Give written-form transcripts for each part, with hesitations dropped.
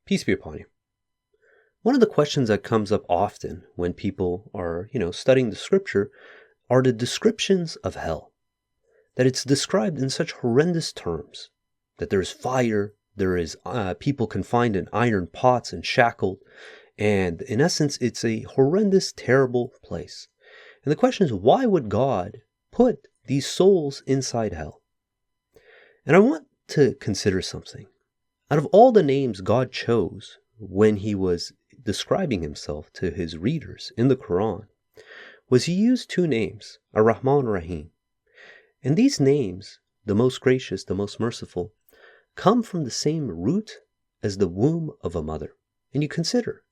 Peace be upon you. One of the questions that comes up often when people are, studying the scripture are the descriptions of hell. That it's described in such horrendous terms. That there's fire, there is people confined in iron pots and shackled. And in essence, it's a horrendous, terrible place. And the question is, why would God put these souls inside hell? And I want to consider something. Out of all the names God chose when he was describing himself to his readers in the Quran, was he used two names, Ar-Rahman, Rahim. And these names, the most gracious, the most merciful, come from the same root as the womb of a mother. And you consider,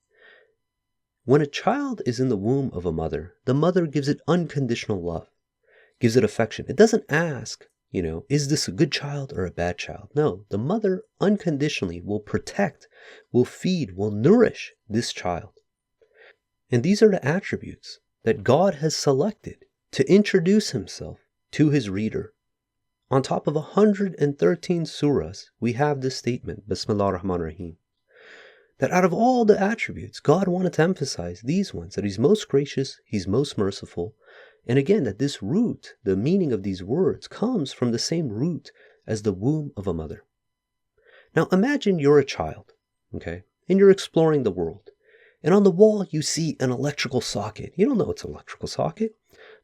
when a child is in the womb of a mother, the mother gives it unconditional love, gives it affection. It doesn't ask, is this a good child or a bad child? No, the mother unconditionally will protect, will feed, will nourish this child. And these are the attributes that God has selected to introduce himself to his reader. On top of 113 surahs, we have this statement, Bismillah ar-Rahman ar-Rahim, that out of all the attributes, God wanted to emphasize these ones, that he's most gracious, he's most merciful. And again, that this root, the meaning of these words, comes from the same root as the womb of a mother. Now imagine you're a child, okay, and you're exploring the world. And on the wall, you see an electrical socket. You don't know it's an electrical socket,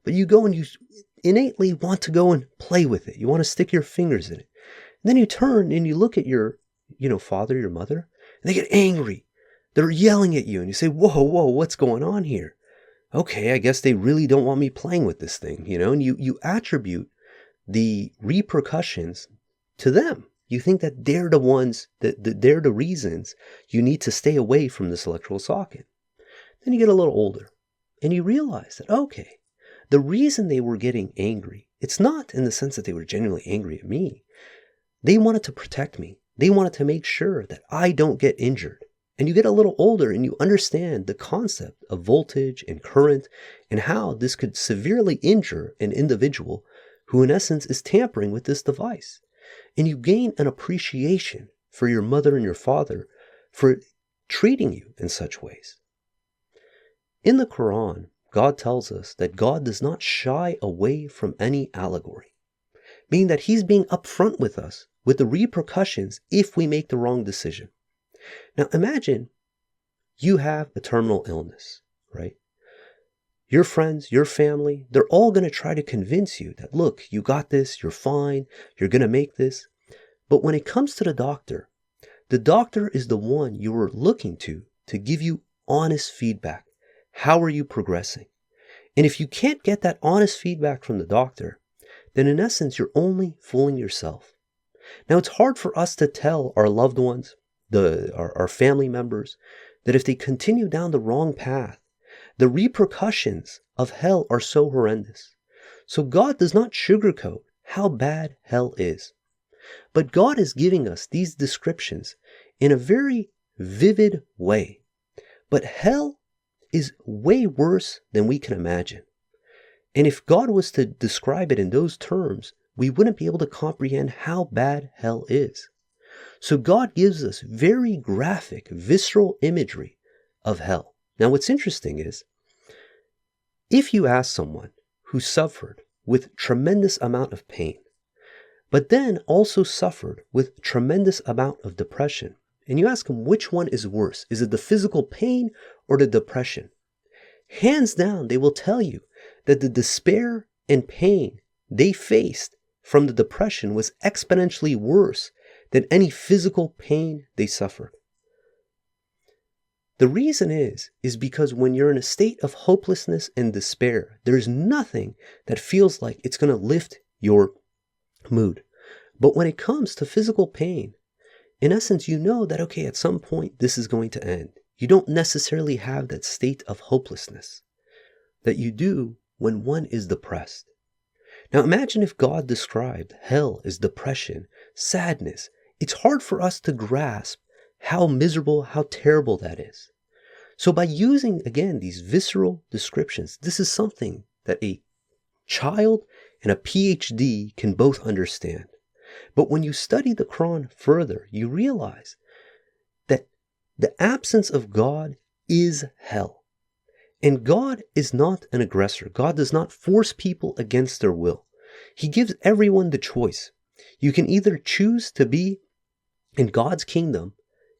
but you go and you innately want to go and play with it. You want to stick your fingers in it. And then you turn and you look at your, father, your mother, and they get angry. They're yelling at you and you say, whoa, what's going on here? Okay, I guess they really don't want me playing with this thing, and you attribute the repercussions to them. You think that they're the ones, that they're the reasons you need to stay away from this electrical socket. Then you get a little older and you realize that, okay, the reason they were getting angry, it's not in the sense that they were genuinely angry at me. They wanted to protect me. They wanted to make sure that I don't get injured. And you get a little older and you understand the concept of voltage and current and how this could severely injure an individual who in essence is tampering with this device. And you gain an appreciation for your mother and your father for treating you in such ways. In the Quran, God tells us that God does not shy away from any allegory, meaning that he's being upfront with us with the repercussions if we make the wrong decision. Now imagine you have a terminal illness, right? Your friends, your family, they're all going to try to convince you that, look, you got this, you're fine, you're going to make this. But when it comes to the doctor is the one you are looking to give you honest feedback. How are you progressing? And if you can't get that honest feedback from the doctor, then in essence, you're only fooling yourself. Now, it's hard for us to tell our loved ones, our family members, that if they continue down the wrong path, the repercussions of hell are so horrendous. So God does not sugarcoat how bad hell is. But God is giving us these descriptions in a very vivid way. But hell is way worse than we can imagine. And if God was to describe it in those terms, we wouldn't be able to comprehend how bad hell is. So God gives us very graphic, visceral imagery of hell. Now what's interesting is, if you ask someone who suffered with tremendous amount of pain, but then also suffered with tremendous amount of depression, and you ask them which one is worse, is it the physical pain or the depression? Hands down, they will tell you that the despair and pain they faced from the depression was exponentially worse than any physical pain they suffered. The reason is because when you're in a state of hopelessness and despair, there's nothing that feels like it's going to lift your mood. But when it comes to physical pain, in essence, you know that, okay, at some point this is going to end. You don't necessarily have that state of hopelessness that you do when one is depressed. Now imagine if God described hell as depression, sadness. It's hard for us to grasp how miserable, how terrible that is. So by using, again, these visceral descriptions, this is something that a child and a PhD can both understand. But when you study the Quran further, you realize that The absence of God is hell. And God is not an aggressor. God does not force people against their will. He gives everyone the choice. You can either choose to be in God's kingdom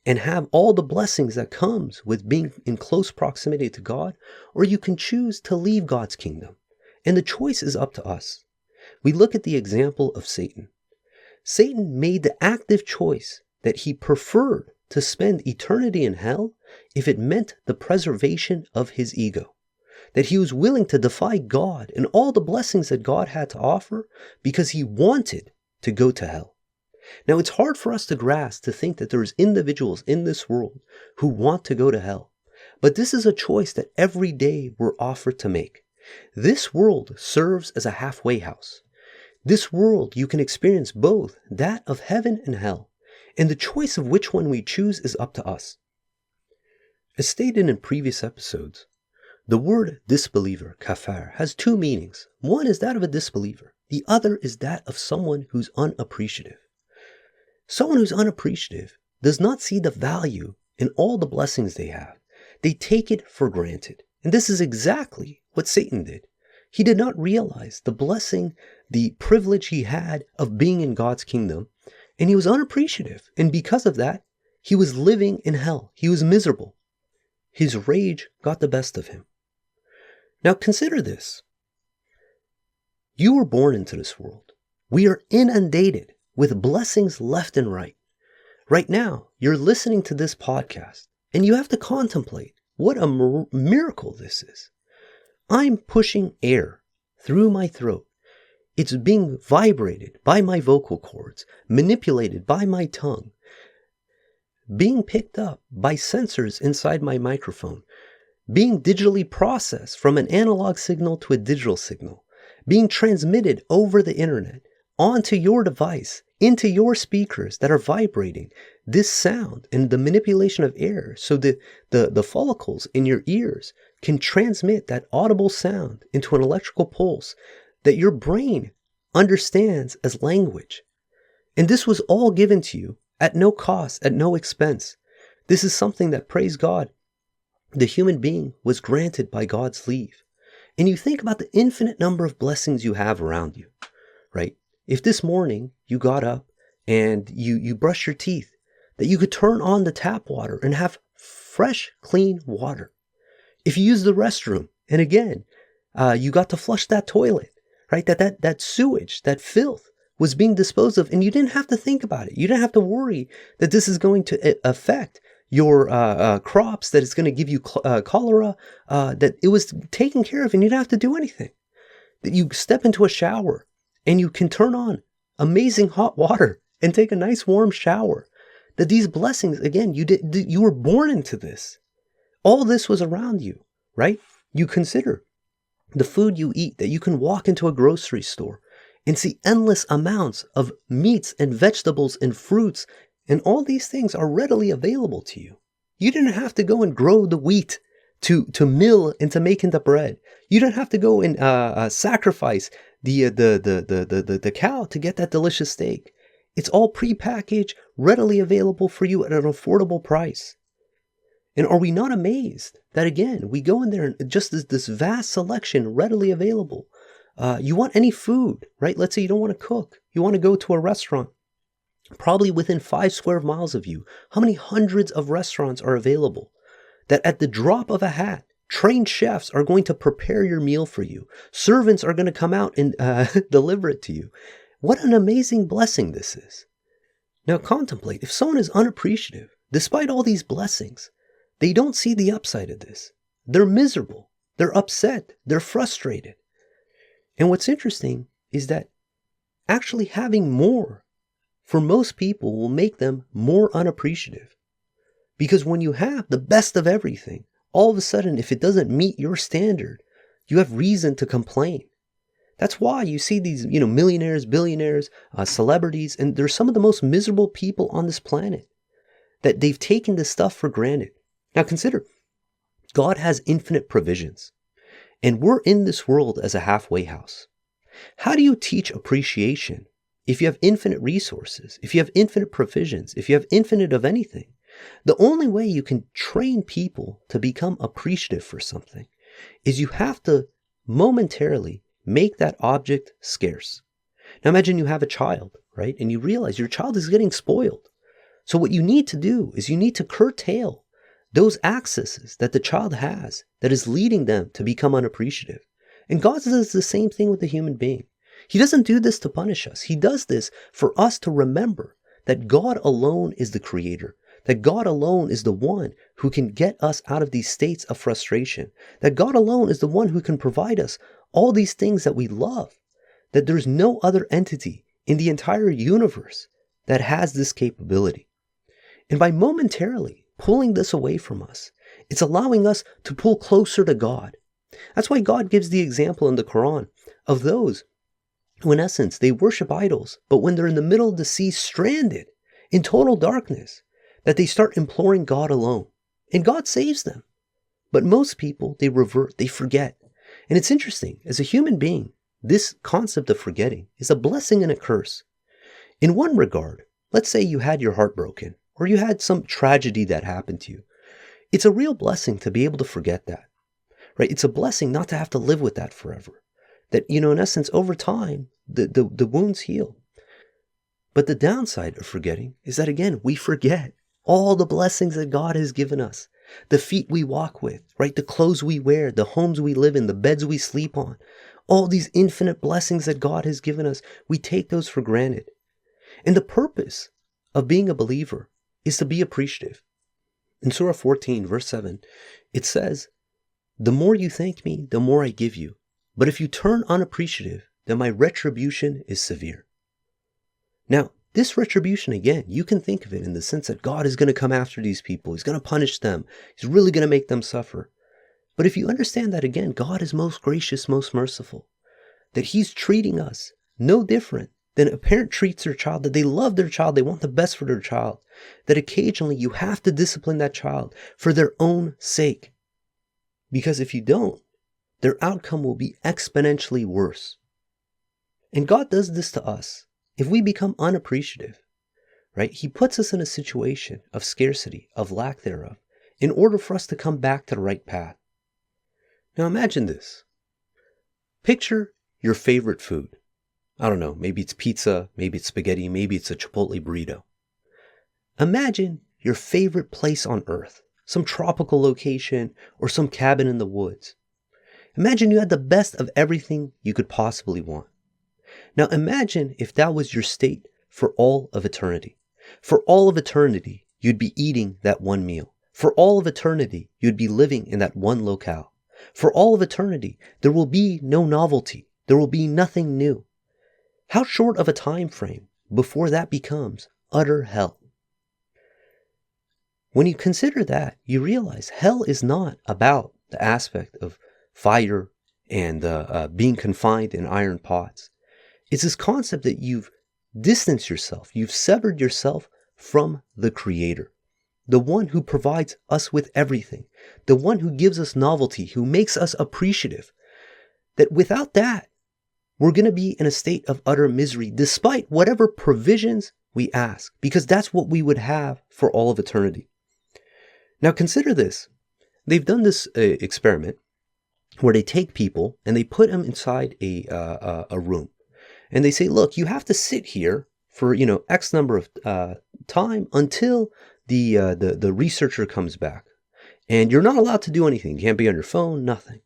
and have all the blessings that comes with being in close proximity to God, or you can choose to leave God's kingdom. And the choice is up to us. We look at the example of Satan. Satan made the active choice that he preferred to spend eternity in hell if it meant the preservation of his ego. That he was willing to defy God and all the blessings that God had to offer because he wanted to go to hell. Now, it's hard for us to grasp to think that there's individuals in this world who want to go to hell. But this is a choice that every day we're offered to make. This world serves as a halfway house. This world, you can experience both that of heaven and hell. And the choice of which one we choose is up to us. As stated in previous episodes, the word disbeliever, kafir, has two meanings. One is that of a disbeliever. The other is that of someone who's unappreciative. Someone who's unappreciative does not see the value in all the blessings they have. They take it for granted. And this is exactly what Satan did. He did not realize the blessing, the privilege he had of being in God's kingdom, and he was unappreciative. And because of that, he was living in hell. He was miserable. His rage got the best of him. Now consider this. You were born into this world. We are inundated with blessings left and right. Right now, you're listening to this podcast, and you have to contemplate what a miracle this is. I'm pushing air through my throat. It's being vibrated by my vocal cords, manipulated by my tongue, being picked up by sensors inside my microphone, being digitally processed from an analog signal to a digital signal, being transmitted over the internet onto your device, into your speakers that are vibrating this sound and the manipulation of air so that the follicles in your ears can transmit that audible sound into an electrical pulse that your brain understands as language. And this was all given to you at no cost, at no expense. This is something that, praise God, the human being was granted by God's leave. And you think about the infinite number of blessings you have around you, right? If this morning you got up and you brush your teeth, that you could turn on the tap water and have fresh, clean water. If you use the restroom, and again, you got to flush that toilet, right? That sewage, that filth was being disposed of, and you didn't have to think about it. You didn't have to worry that this is going to affect your crops, that it's going to give you cholera, that it was taken care of and you didn't have to do anything. That you step into a shower and you can turn on amazing hot water and take a nice warm shower. That these blessings, again, you were born into this. All this was around you, right? You consider the food you eat, that you can walk into a grocery store and see endless amounts of meats and vegetables and fruits, and all these things are readily available to you. You didn't have to go and grow the wheat to mill and to make into bread. You don't have to go and sacrifice the cow to get that delicious steak. It's all prepackaged, readily available for you at an affordable price. And are we not amazed that, again, we go in there and just this vast selection readily available. You want any food, right? Let's say you don't want to cook. You want to go to a restaurant. Probably within 5 square miles of you, how many hundreds of restaurants are available? That at the drop of a hat, trained chefs are going to prepare your meal for you. Servants are going to come out and deliver it to you. What an amazing blessing this is. Now contemplate, if someone is unappreciative, despite all these blessings, they don't see the upside of this. They're miserable. They're upset. They're frustrated. And what's interesting is that actually having more for most people will make them more unappreciative. Because when you have the best of everything, all of a sudden, if it doesn't meet your standard, you have reason to complain. That's why you see these, millionaires, billionaires, celebrities, and they're some of the most miserable people on this planet. That they've taken this stuff for granted. Now consider, God has infinite provisions. And we're in this world as a halfway house. How do you teach appreciation if you have infinite resources, if you have infinite provisions, if you have infinite of anything? The only way you can train people to become appreciative for something is you have to momentarily make that object scarce. Now imagine you have a child, right? And you realize your child is getting spoiled. So what you need to do is you need to curtail those accesses that the child has that is leading them to become unappreciative. And God does the same thing with the human being. He doesn't do this to punish us. He does this for us to remember that God alone is the creator, that God alone is the one who can get us out of these states of frustration, that God alone is the one who can provide us all these things that we love, that there's no other entity in the entire universe that has this capability. And by momentarily pulling this away from us, it's allowing us to pull closer to God. That's why God gives the example in the Quran of those who, in essence, they worship idols, but when they're in the middle of the sea, stranded in total darkness, that they start imploring God alone. And God saves them. But most people, they revert, they forget. And it's interesting, as a human being, this concept of forgetting is a blessing and a curse. In one regard, let's say you had your heart broken, or you had some tragedy that happened to you. It's a real blessing to be able to forget that, right? It's a blessing not to have to live with that forever. That, in essence, over time, the wounds heal. But the downside of forgetting is that, again, we forget all the blessings that God has given us. The feet we walk with, right? The clothes we wear, the homes we live in, the beds we sleep on. All these infinite blessings that God has given us, we take those for granted. And the purpose of being a believer is to be appreciative. In Surah 14, verse 7, it says, "The more you thank me, the more I give you. But if you turn unappreciative, then my retribution is severe." Now, this retribution, again, you can think of it in the sense that God is going to come after these people. He's going to punish them. He's really going to make them suffer. But if you understand that, again, God is most gracious, most merciful, that He's treating us no different than a parent treats their child, that they love their child, they want the best for their child, that occasionally you have to discipline that child for their own sake. Because if you don't, their outcome will be exponentially worse. And God does this to us. If we become unappreciative, right, He puts us in a situation of scarcity, of lack thereof, in order for us to come back to the right path. Now imagine this. Picture your favorite food. I don't know, maybe it's pizza, maybe it's spaghetti, maybe it's a Chipotle burrito. Imagine your favorite place on earth, some tropical location or some cabin in the woods. Imagine you had the best of everything you could possibly want. Now imagine if that was your state for all of eternity. For all of eternity, you'd be eating that one meal. For all of eternity, you'd be living in that one locale. For all of eternity, there will be no novelty. There will be nothing new. How short of a time frame before that becomes utter hell? When you consider that, you realize hell is not about the aspect of fire and being confined in iron pots. It's this concept that you've distanced yourself, you've severed yourself from the Creator, the one who provides us with everything, the one who gives us novelty, who makes us appreciative. That without that, we're going to be in a state of utter misery despite whatever provisions we ask, because that's what we would have for all of eternity. Now consider this. They've done this experiment where they take people and they put them inside a room. And they say, look, you have to sit here for, X number of time until the researcher comes back. And you're not allowed to do anything. You can't be on your phone, nothing.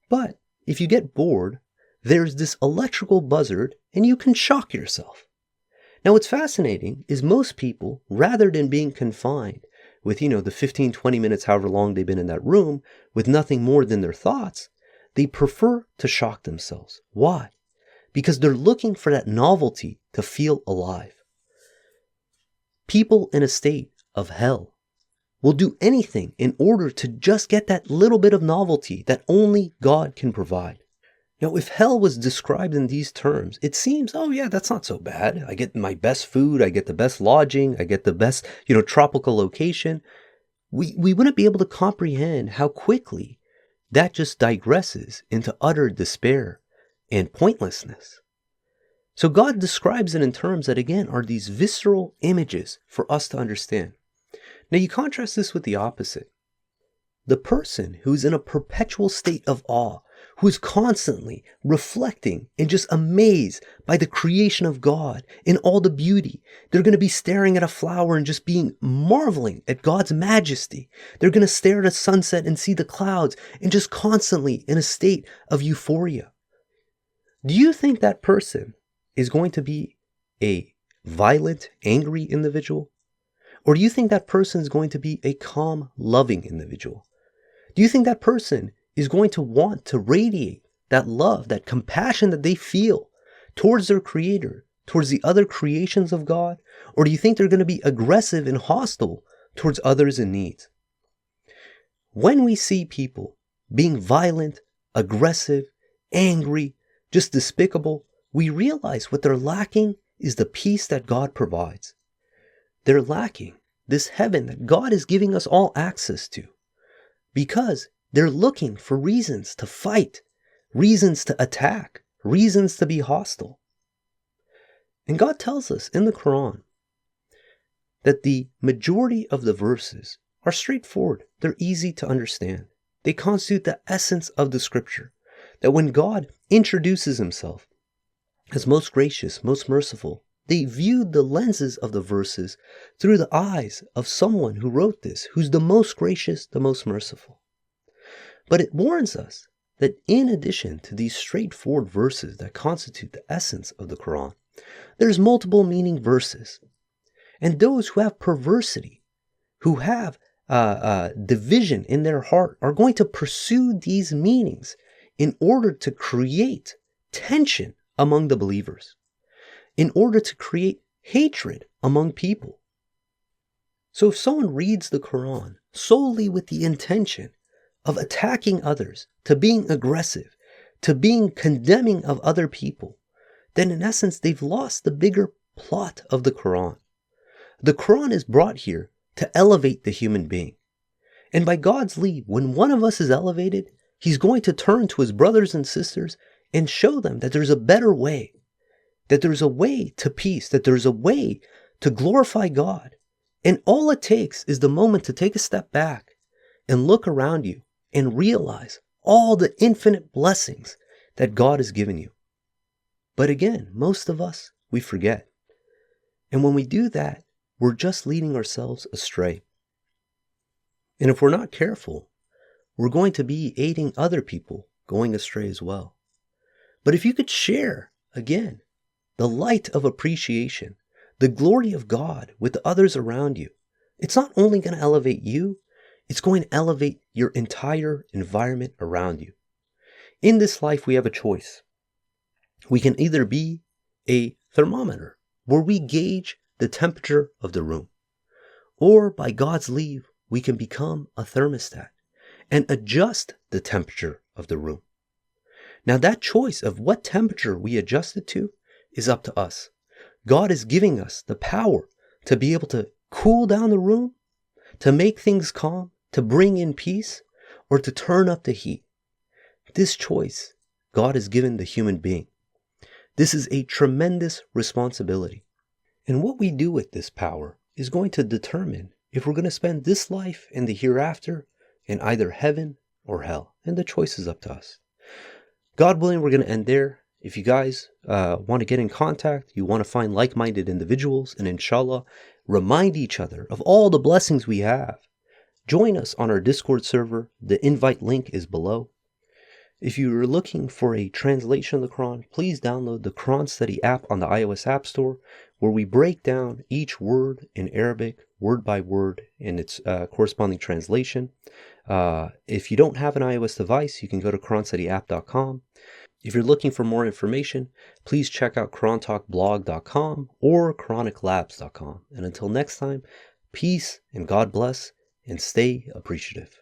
But if you get bored, there's this electrical buzzard and you can shock yourself. Now what's fascinating is most people, rather than being confined with, the 15, 20 minutes, however long they've been in that room, with nothing more than their thoughts, they prefer to shock themselves. Why? Because they're looking for that novelty to feel alive. People in a state of hell will do anything in order to just get that little bit of novelty that only God can provide. Now, if hell was described in these terms, it seems, oh yeah, that's not so bad. I get my best food, I get the best lodging, I get the best, tropical location. We wouldn't be able to comprehend how quickly that just digresses into utter despair and pointlessness. So God describes it in terms that, again, are these visceral images for us to understand. Now you contrast this with the opposite. The person who's in a perpetual state of awe, who's constantly reflecting and just amazed by the creation of God in all the beauty. They're going to be staring at a flower and just being marveling at God's majesty. They're going to stare at a sunset and see the clouds and just constantly in a state of euphoria. Do you think that person is going to be a violent, angry individual? Or do you think that person is going to be a calm, loving individual? Do you think that person is going to want to radiate that love, that compassion that they feel towards their Creator, towards the other creations of God? Or do you think they're going to be aggressive and hostile towards others in need? When we see people being violent, aggressive, angry, just despicable, we realize what they're lacking is the peace that God provides. They're lacking this heaven that God is giving us all access to, because they're looking for reasons to fight, reasons to attack, reasons to be hostile. And God tells us in the Quran that the majority of the verses are straightforward. They're easy to understand. They constitute the essence of the scripture. That when God introduces himself as most gracious, most merciful, they viewed the lenses of the verses through the eyes of someone who wrote this, who's the most gracious, the most merciful. But it warns us that in addition to these straightforward verses that constitute the essence of the Quran, there's multiple meaning verses. And those who have perversity, who have division in their heart, are going to pursue these meanings in order to create tension among the believers, in order to create hatred among people. So if someone reads the Quran solely with the intention of attacking others, to being aggressive, to being condemning of other people, then in essence they've lost the bigger plot of the Quran. The Quran is brought here to elevate the human being. And by God's leave, when one of us is elevated, he's going to turn to his brothers and sisters and show them that there's a better way, that there's a way to peace, that there's a way to glorify God. And all it takes is the moment to take a step back and look around you and realize all the infinite blessings that God has given you. But again, most of us, we forget. And when we do that, we're just leading ourselves astray. And if we're not careful, we're going to be aiding other people going astray as well. But if you could share, again, the light of appreciation, the glory of God with the others around you, it's not only going to elevate you, it's going to elevate your entire environment around you. In this life, we have a choice. We can either be a thermometer, where we gauge the temperature of the room, or by God's leave, we can become a thermostat and adjust the temperature of the room. Now that choice of what temperature we adjust it to is up to us. God is giving us the power to be able to cool down the room, to make things calm, to bring in peace, or to turn up the heat. This choice God has given the human being. This is a tremendous responsibility. And what we do with this power is going to determine if we're going to spend this life and the hereafter in either heaven or hell. And the choice is up to us. God willing, we're going to end there. If you guys want to get in contact, you want to find like-minded individuals, and inshallah, remind each other of all the blessings we have, join us on our Discord server. The invite link is below. If you're looking for a translation of the Quran, please download the Quran Study app on the iOS App Store, where we break down each word in Arabic, word by word, in its corresponding translation. If you don't have an iOS device, you can go to QuranStudyApp.com. If you're looking for more information, please check out QuranTalkBlog.com or QuranicLabs.com. And until next time, peace and God bless, and stay appreciative.